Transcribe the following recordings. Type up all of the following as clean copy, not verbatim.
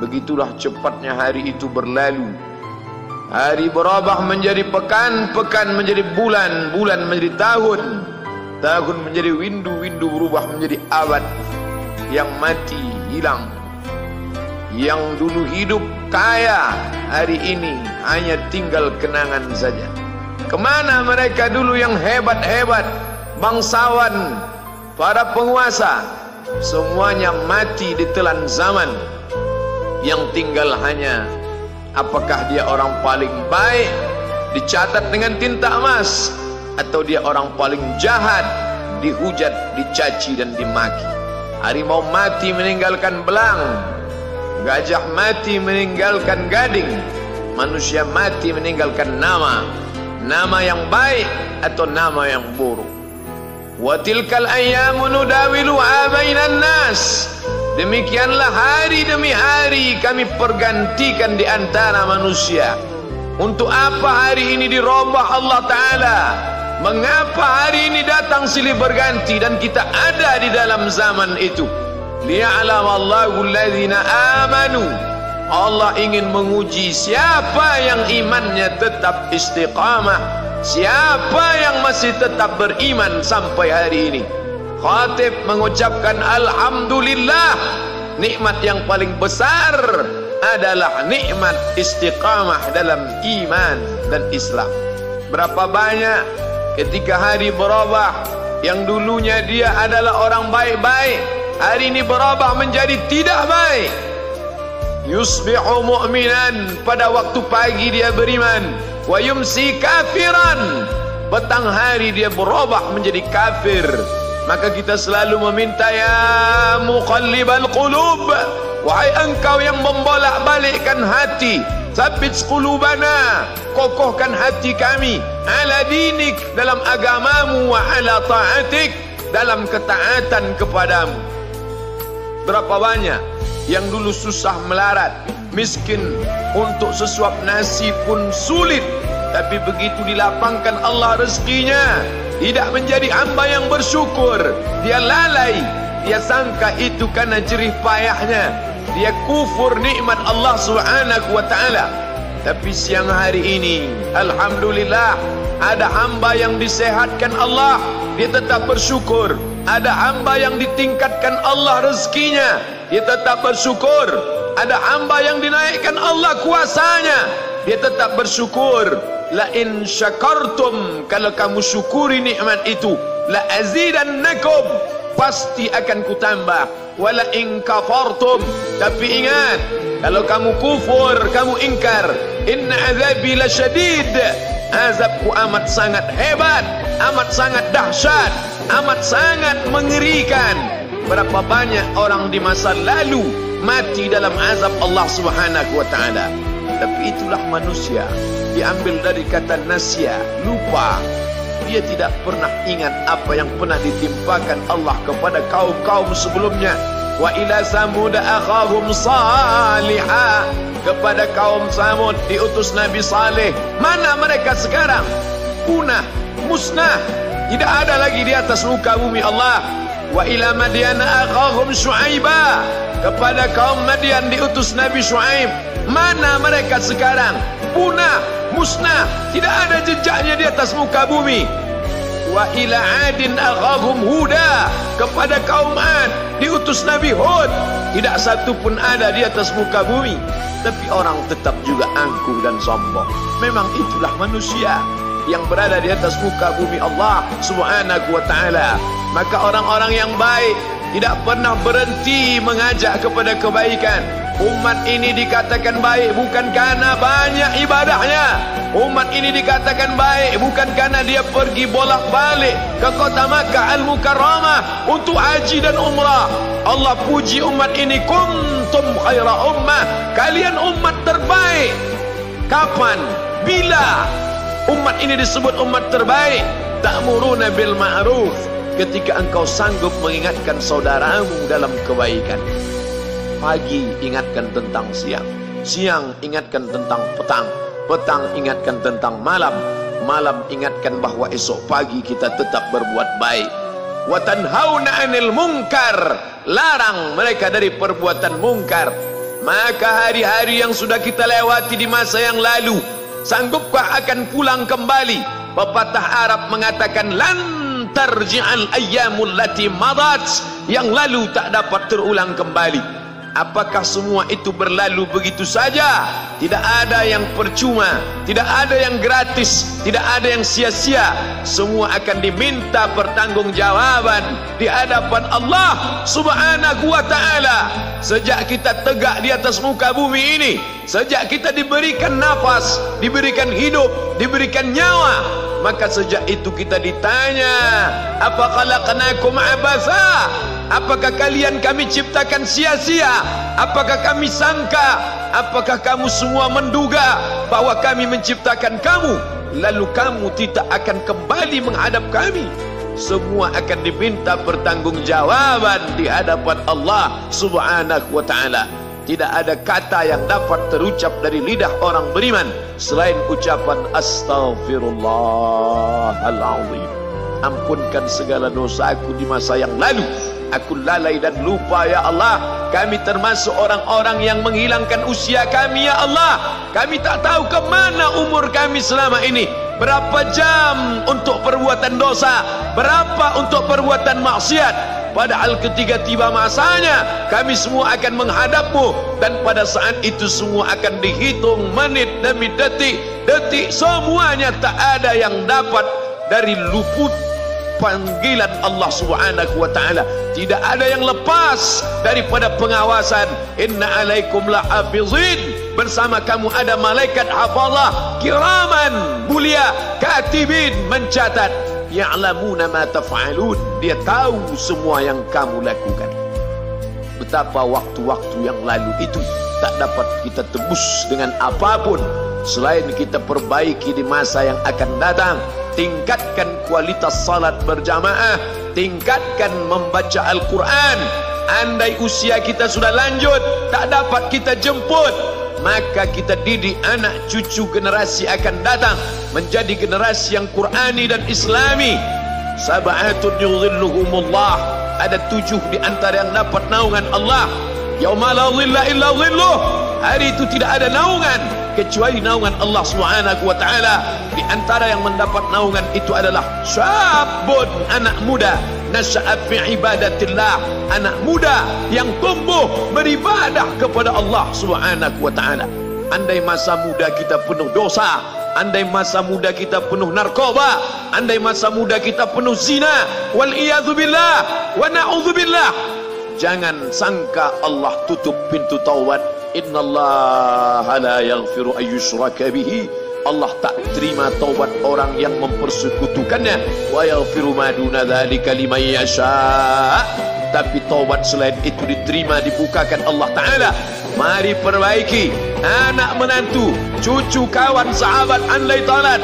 Begitulah cepatnya hari itu berlalu. Hari berubah menjadi pekan, pekan menjadi bulan, bulan menjadi tahun, tahun menjadi windu, windu berubah menjadi abad. Yang mati hilang, yang dulu hidup kaya, hari ini hanya tinggal kenangan saja. Kemana mereka dulu yang hebat-hebat, bangsawan, para penguasa? Semuanya mati ditelan zaman. Yang tinggal hanya apakah dia orang paling baik, dicatat dengan tinta emas, atau dia orang paling jahat, dihujat, dicaci dan dimaki. Harimau mati meninggalkan belang, gajah mati meninggalkan gading, manusia mati meninggalkan nama, nama yang baik atau nama yang buruk. Wa tilkal ayyamu nudawiluha bainan nas. Demikianlah hari demi hari kami pergantikan di antara manusia. Untuk apa hari ini dirubah Allah Ta'ala? Mengapa hari ini datang silih berganti dan kita ada di dalam zaman itu? Liya'lamallahu alladhina amanu. Allah ingin menguji siapa yang imannya tetap istiqamah, siapa yang masih tetap beriman sampai hari ini. Khatib mengucapkan alhamdulillah, nikmat yang paling besar adalah nikmat istiqamah dalam iman dan Islam. Berapa banyak ketika hari berubah, yang dulunya dia adalah orang baik-baik, hari ini berubah menjadi tidak baik. Yusbihu mu'minan, pada waktu pagi dia beriman, wa yumsi kafiran, petang hari dia berubah menjadi kafir. Maka kita selalu meminta, ya muqallibal qulub, wahai engkau yang membolak-balikkan hati, tsabbit qulubana, kokohkan hati kami, ala dinik, dalam agamamu, wa ala ta'atik, dalam ketaatan kepadamu. Berapa banyak yang dulu susah melarat, miskin, untuk sesuap nasi pun sulit, tapi begitu dilapangkan Allah rezekinya, tidak menjadi hamba yang bersyukur. Dia lalai, dia sangka itu karena jerih payahnya, dia kufur nikmat Allah Subhanahu wa ta'ala. Tapi siang hari ini, alhamdulillah, ada hamba yang disehatkan Allah, dia tetap bersyukur. Ada hamba yang ditingkatkan Allah rezekinya, dia tetap bersyukur. Ada hamba yang dinaikkan Allah kuasanya, dia tetap bersyukur. La in syakartum, kalau kamu syukuri nikmat itu, la azidannakum, pasti akan kutambah. Wala in kafartum, tapi ingat, kalau kamu kufur, kamu ingkar, inna azabi lasyadid, azabku amat sangat hebat, amat sangat dahsyat, amat sangat mengerikan. Berapa banyak orang di masa lalu mati dalam azab Allah Subhanahu wa ta'ala. Tapi itulah manusia, diambil dari kata nasya, lupa. Dia tidak pernah ingat apa yang pernah ditimpakan Allah kepada kaum-kaum sebelumnya. Wa ila samud akhahum salihah, kepada kaum Samud diutus Nabi Saleh. Mana mereka sekarang? Punah, musnah, tidak ada lagi di atas muka bumi Allah. Wa ila Madyan akhahum Syuaiba, kepada kaum Madian diutus Nabi Syuaib. Mana mereka sekarang? Punah, musnah, tidak ada jejaknya di atas muka bumi. Wa ila Adin akhahum Huda, kepada kaum Ad diutus Nabi Hud. Tidak satu pun ada di atas muka bumi. Tapi orang tetap juga angkuh dan sombong. Memang itulah manusia yang berada di atas muka bumi Allah Subhanahu wa ta'ala. Maka orang-orang yang baik tidak pernah berhenti mengajak kepada kebaikan. Umat ini dikatakan baik bukan karena banyak ibadahnya. Umat ini dikatakan baik bukan karena dia pergi bolak-balik ke kota Makkah Al-Mukarramah untuk haji dan umrah. Allah puji umat ini, kuntum khaira ummah, kalian umat terbaik. Kapan? Bila umat ini disebut umat terbaik? Ta'muruna bil ma'ruf, ketika engkau sanggup mengingatkan saudaramu dalam kebaikan. Pagi ingatkan tentang siang, siang ingatkan tentang petang, petang ingatkan tentang malam, malam ingatkan bahwa esok pagi kita tetap berbuat baik. Wa tanhauna 'anil munkar, larang mereka dari perbuatan mungkar. Maka hari-hari yang sudah kita lewati di masa yang lalu, sanggupkah akan pulang kembali? Pepatah Arab mengatakan lan tarji'al ayyamul lati madat, yang lalu tak dapat terulang kembali. Apakah semua itu berlalu begitu saja? Tidak ada yang percuma, tidak ada yang gratis, tidak ada yang sia-sia. Semua akan diminta pertanggungjawaban di hadapan Allah Subhanahu wa ta'ala. Sejak kita tegak di atas muka bumi ini, sejak kita diberikan nafas, diberikan hidup, diberikan nyawa, maka sejak itu kita ditanya, apa khalaqnakum abasa? Apakah kalian kami ciptakan sia-sia? Apakah kami sangka? Apakah kamu semua menduga bahwa kami menciptakan kamu lalu kamu tidak akan kembali menghadap kami? Semua akan diminta pertanggungjawaban di hadapan Allah Subhanahu wa ta'ala. Tidak ada kata yang dapat terucap dari lidah orang beriman selain ucapan Astaghfirullahaladzim. Ampunkan segala dosa aku di masa yang lalu. Aku lalai dan lupa ya Allah. Kami termasuk orang-orang yang menghilangkan usia kami ya Allah. Kami tak tahu ke mana umur kami selama ini. Berapa jam untuk perbuatan dosa, berapa untuk perbuatan maksiat. Padahal ketika tiba masanya, kami semua akan menghadapmu, dan pada saat itu semua akan dihitung menit demi detik. Detik semuanya tak ada yang dapat dari luput panggilan Allah Subhanahu wa ta'ala. Tidak ada yang lepas daripada pengawasan. Inna alaikum lahafizin, bersama kamu ada malaikat hafazah kiraman mulia katibin, mencatat. Ya'lamuna ma taf'alun, dia tahu semua yang kamu lakukan. Betapa waktu-waktu yang lalu itu tak dapat kita tebus dengan apapun selain kita perbaiki di masa yang akan datang. Tingkatkan kualitas salat berjamaah, tingkatkan membaca Al-Quran. Andai usia kita sudah lanjut, tak dapat kita jemput, maka kita didik anak cucu generasi akan datang menjadi generasi yang Qurani dan Islami. Sab'atun yudhilluhumullah, ada 7 di antara yang dapat naungan Allah. Yauma la dhilla illa dhilluh, hari itu tidak ada naungan kecuali naungan Allah Subhanahu wa ta'ala. Di antara yang mendapat naungan itu adalah syabun, anak muda, nasya'a fi ibadatillah, anak muda yang tumbuh beribadah kepada Allah Subhanahu wa ta'ala. Andai masa muda kita penuh dosa, andai masa muda kita penuh narkoba, andai masa muda kita penuh zina, wal iyadzu billah wa na'udzu billah, jangan sangka Allah tutup pintu taubat. Innallaha la yaghfiru ayyushraka bihi, Allah tak terima taubat orang yang mempersekutukannya. Wa yaghfiru ma duna dzalika liman yasha, tapi taubat selain itu diterima, dibukakan Allah Ta'ala. Mari perbaiki anak menantu, cucu, kawan, sahabat, andai talat,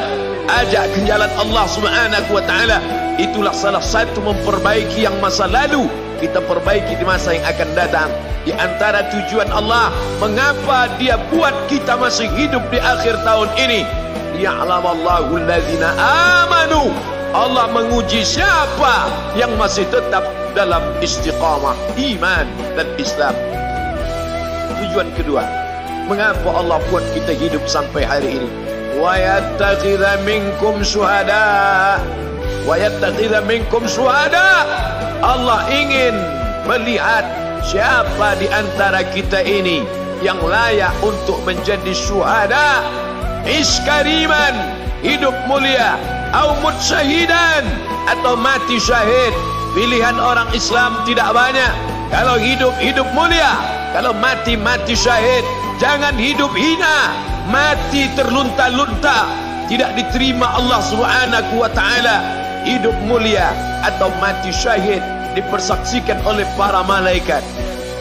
ajak ke jalan Allah Subhanahu wa ta'ala. Itulah salah satu memperbaiki yang masa lalu, kita perbaiki di masa yang akan datang. Di antara tujuan Allah mengapa dia buat kita masih hidup di akhir tahun ini, liya'lamallahu allazina amanu, Allah menguji siapa yang masih tetap dalam istiqamah iman dan Islam. Tujuan kedua, mengapa Allah buat kita hidup sampai hari ini? Wa yattakhidha minkum syuhada, wa yattakhidha minkum syuhada, Allah ingin melihat siapa di antara kita ini yang layak untuk menjadi syuhada. Iskariman, hidup mulia, au mut syahidan, atau mati syahid. Pilihan orang Islam tidak banyak. Kalau hidup, hidup mulia. Kalau mati, mati syahid. Jangan hidup hina, mati terlunta-lunta, tidak diterima Allah Subhanahu wa ta'ala. Hidup mulia atau mati syahid dipersaksikan oleh para malaikat.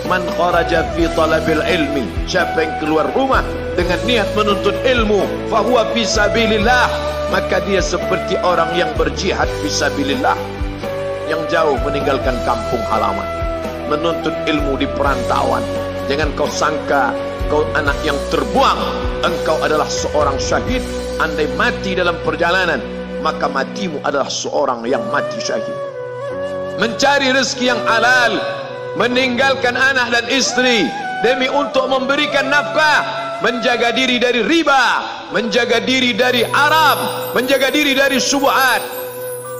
Man kharaja fi talabil ilmi, siapa yang keluar rumah dengan niat menuntut ilmu, fahuwa fi sabilillah, maka dia seperti orang yang berjihad fi sabilillah, yang jauh meninggalkan kampung halaman, menuntut ilmu di perantauan. Jangan kau sangka kau anak yang terbuang, engkau adalah seorang syahid. Andai mati dalam perjalanan, maka matimu adalah seorang yang mati syahid. Mencari rezeki yang halal, meninggalkan anak dan istri, demi untuk memberikan nafkah, menjaga diri dari riba, menjaga diri dari haram, menjaga diri dari syubhat.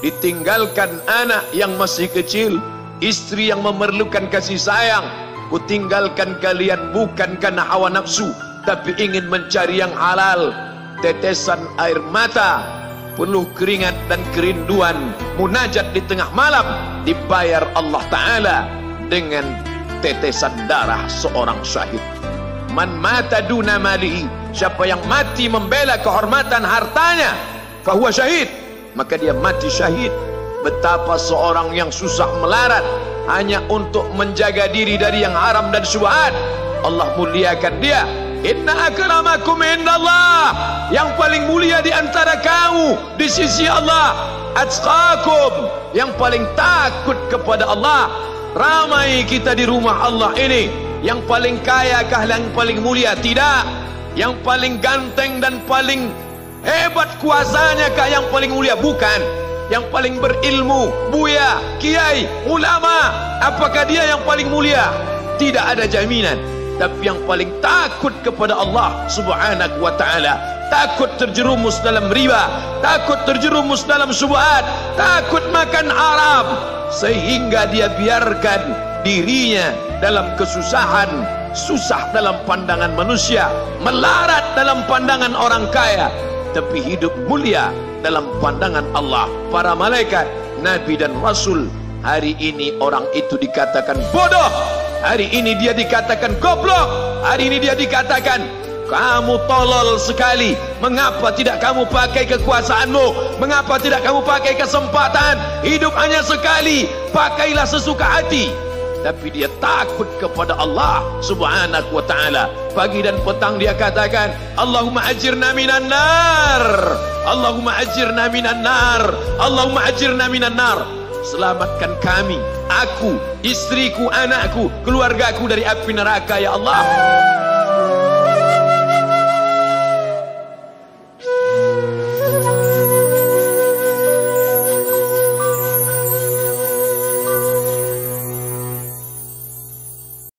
Ditinggalkan anak yang masih kecil, istri yang memerlukan kasih sayang. Kutinggalkan kalian bukan karena hawa nafsu, tapi ingin mencari yang halal. Tetesan air mata, penuh keringat dan kerinduan, munajat di tengah malam, dibayar Allah Ta'ala dengan tetesan darah seorang syahid. Man mata duna malihi, siapa yang mati membela kehormatan hartanya, fahuwa syahid, maka dia mati syahid. Betapa seorang yang susah melarat hanya untuk menjaga diri dari yang haram dan syubhat, Allah muliakan dia. Inna akramakum indallah, yang paling mulia di antara kamu di sisi Allah, atqakum, yang paling takut kepada Allah. Ramai kita di rumah Allah ini, yang paling kaya kah yang paling mulia? Tidak. Yang paling ganteng dan paling hebat kuasanya kah yang paling mulia? Bukan. Yang paling berilmu, buya, kiai, ulama, apakah dia yang paling mulia? Tidak ada jaminan. Tapi yang paling takut kepada Allah Subhanahu wa ta'ala, takut terjerumus dalam riba, takut terjerumus dalam syubhat, takut makan haram, sehingga dia biarkan dirinya dalam kesusahan, susah dalam pandangan manusia, melarat dalam pandangan orang kaya, tapi hidup mulia dalam pandangan Allah, para malaikat, nabi dan rasul. Hari ini orang itu dikatakan bodoh, hari ini dia dikatakan goblok, hari ini dia dikatakan kamu tolol sekali. Mengapa tidak kamu pakai kekuasaanmu? Mengapa tidak kamu pakai kesempatan? Hidup hanya sekali, pakailah sesuka hati. Tapi dia takut kepada Allah Subhanahu wa ta'ala. Pagi dan petang dia katakan, Allahumma ajirna minan nar, Allahumma ajirna minan nar, Allahumma ajirna minan nar. Selamatkan kami, aku, istriku, anakku, keluargaku dari api neraka ya Allah.